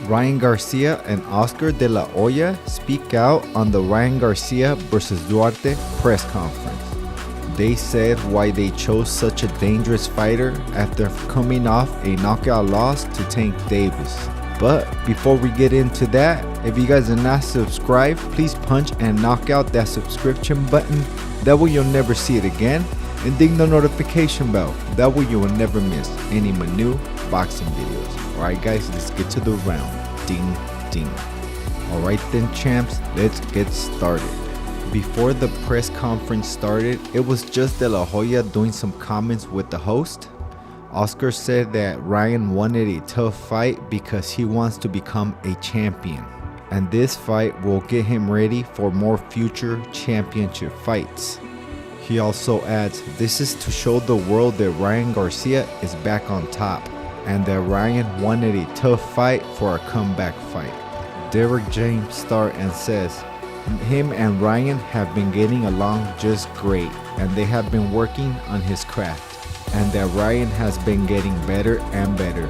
Ryan Garcia and Oscar de la Hoya speak out on the Ryan Garcia versus Duarte press conference. They said why they chose such a dangerous fighter after coming off a knockout loss to Tank Davis. But before we get into that, if you guys are not subscribed, please punch and knock out that subscription button. That way you'll never see it again. And ding the notification bell. That way you will never miss any of my new boxing videos. Alright guys, let's get to the round. Ding, ding. Alright then champs, let's get started. Before the press conference started, it was just De La Hoya doing some comments with the host. Oscar said that Ryan wanted a tough fight because he wants to become a champion. And this fight will get him ready for more future championship fights. He also adds, this is to show the world that Ryan Garcia is back on top and that Ryan wanted a tough fight for a comeback fight. Derek James starts and says, him and Ryan have been getting along just great and they have been working on his craft and that Ryan has been getting better and better.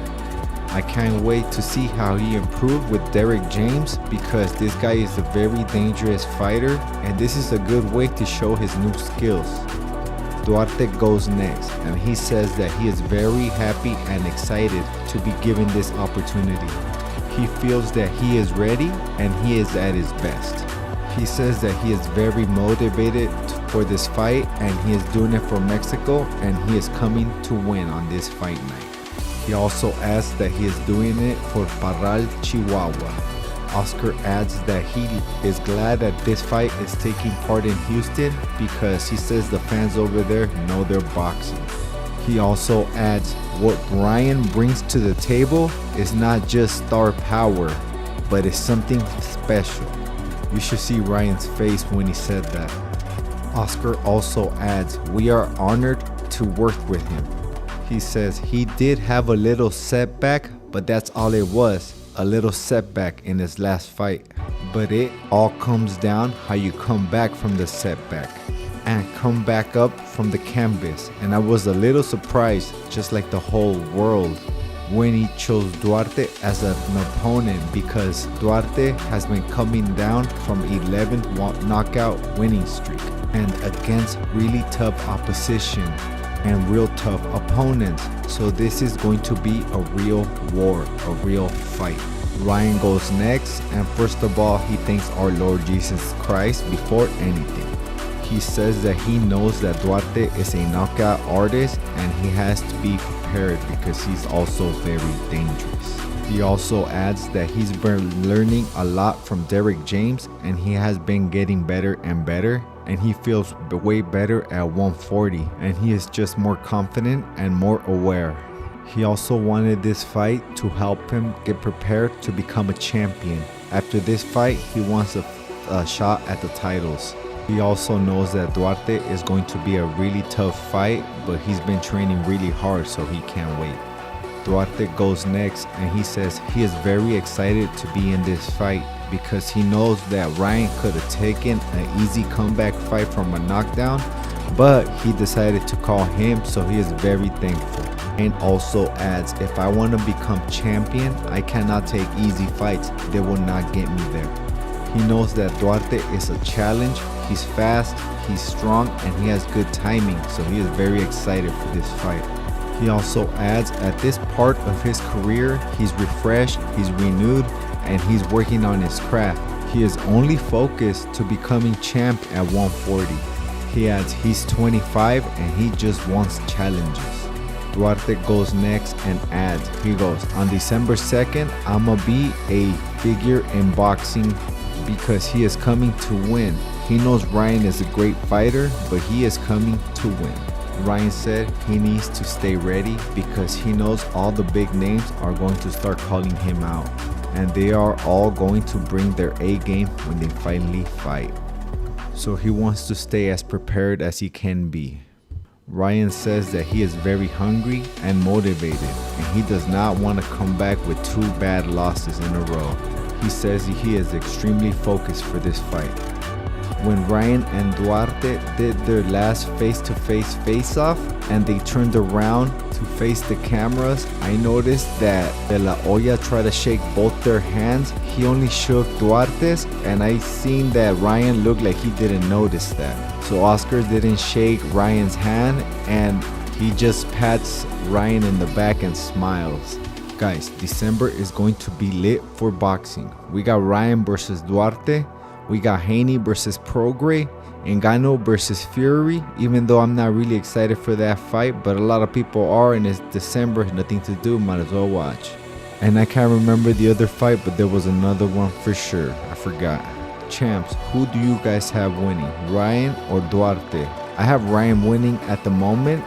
I can't wait to see how he improved with Derek James because this guy is a very dangerous fighter and this is a good way to show his new skills. Duarte goes next and he says that he is very happy and excited to be given this opportunity. He feels that he is ready and he is at his best. He says that he is very motivated for this fight and he is doing it for Mexico and he is coming to win on this fight night. He also adds that he is doing it for Parral, Chihuahua. Oscar adds that he is glad that this fight is taking part in Houston because he says the fans over there know their boxing. He also adds what Ryan brings to the table is not just star power, but it's something special. You should see Ryan's face when he said that. Oscar also adds, we are honored to work with him. He says he did have a little setback, but that's all it was, a little setback in his last fight. But it all comes down how you come back from the setback and come back up from the canvas. And I was a little surprised, just like the whole world, when he chose Duarte as an opponent because Duarte has been coming down from 11 knockout winning streak and against really tough opposition and real tough opponents. So this is going to be a real war, a real fight. Ryan goes next and first of all he thanks our Lord Jesus Christ before anything. He says that he knows that Duarte is a knockout artist and he has to be prepared because he's also very dangerous. He also adds that he's been learning a lot from Derek James and he has been getting better and better and he feels way better at 140 and he is just more confident and more aware. He also wanted this fight to help him get prepared to become a champion. After this fight, he wants a shot at the titles. He also knows that Duarte is going to be a really tough fight, but he's been training really hard, so he can't wait. Duarte goes next and he says he is very excited to be in this fight because he knows that Ryan could have taken an easy comeback fight from a knockdown, but he decided to call him, so he is very thankful. And also adds, if I want to become champion, I cannot take easy fights. They will not get me there. He knows that Duarte is a challenge. He's fast, he's strong, and he has good timing, so he is very excited for this fight. He also adds, at this part of his career, he's refreshed, he's renewed, and he's working on his craft. He is only focused to becoming champ at 140. He adds, he's 25 and he just wants challenges. Duarte goes next and adds, he goes, on December 2nd, I'ma be a figure in boxing because he is coming to win. He knows Ryan is a great fighter, but he is coming to win. Ryan said he needs to stay ready because he knows all the big names are going to start calling him out and they are all going to bring their A game when they finally fight. So he wants to stay as prepared as he can be. Ryan says that he is very hungry and motivated and he does not want to come back with 2 bad losses in a row. He says he is extremely focused for this fight. when Ryan and Duarte did their last face-to-face face-off and they turned around to face the cameras, I noticed that De La Hoya tried to shake both their hands. He only shook Duarte's, and I seen that Ryan looked like he didn't notice that. So Oscar didn't shake Ryan's hand, and he just pats Ryan in the back and smiles. Guys, December is going to be lit for boxing. We got Ryan versus Duarte. We got Haney versus Prograis. Ngannou versus Fury, even though I'm not really excited for that fight, but a lot of people are, and it's December, nothing to do, might as well watch. And I can't remember the other fight, but there was another one for sure. I forgot. Champs, who do you guys have winning, Ryan or Duarte? I have Ryan winning at the moment.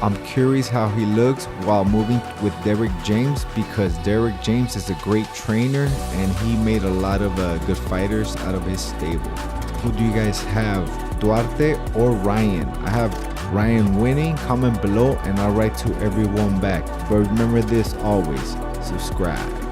I'm curious how he looks while moving with Derrick James, because Derrick James is a great trainer and he made a lot of good fighters out of his stable. Who do you guys have, Duarte or Ryan? I have Ryan winning. Comment below and I'll write to everyone back. But remember this always, subscribe.